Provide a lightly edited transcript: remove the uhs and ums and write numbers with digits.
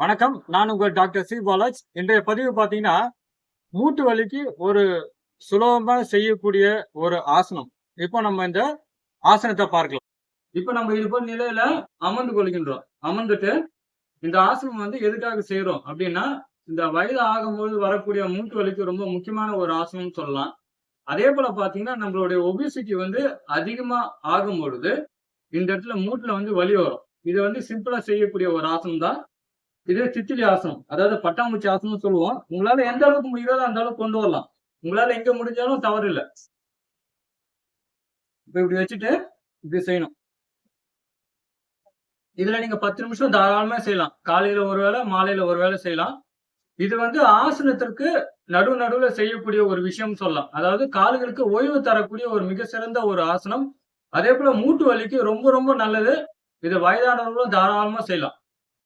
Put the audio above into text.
வணக்கம். நான் உங்கள் டாக்டர் சி. பாலாஜ். இன்றைய பதிவு பார்த்தீங்கன்னா, மூட்டு வலிக்கு ஒரு சுலபமா செய்யக்கூடிய ஒரு ஆசனம். இப்போ நம்ம இந்த ஆசனத்த பார்க்கலாம். இப்ப நம்ம இது போல நிலையில அமர்ந்து கொள்கின்றோம். அமர்ந்துட்டு இந்த ஆசனம் எதுக்காக செய்றோம் அப்டின்னா, இந்த வயது ஆகும்போது வரக்கூடிய மூட்டு வலிக்கு ரொம்ப முக்கியமான ஒரு ஆசனம்னு சொல்லலாம். அதேபோல பார்த்தீங்கன்னா, நம்மளுடைய ஒபிசிட்டி அதிகமா ஆகும்பொழுது, இந்த இடத்துல மூட்டுல வலி வரும். இது சிம்பிளா செய்யக்கூடிய ஒரு ஆசனம் தான். இது சித்திலி ஆசனம். அதாவது பட்டாம்பூச்சி ஆசனம்னு சொல்லுவோம். உங்களால எந்த அளவுக்கு முடியுதோ அந்த அளவுக்கு கொண்டு வரலாம். உங்களால எங்க முடிஞ்சாலும் தவறு இல்ல. இப்ப இப்படி வச்சுட்டு இப்படி செய்யணும். இதுல நீங்க 10 நிமிஷம் தாராளமா செய்யலாம். காலையில ஒரு வேளை, மாலையில ஒரு வேளை செய்யலாம். இது ஆசனத்திற்கு நடுவுல செய்யக்கூடிய ஒரு விஷயம் சொல்லலாம். அதாவது கால்களுக்கு ஓய்வு தரக்கூடிய ஒரு மிக சிறந்த ஒரு ஆசனம். அதேபோல மூட்டு வலிக்கு ரொம்ப ரொம்ப நல்லது. இத வயதானவர்களும் தாராளமா செய்யலாம்.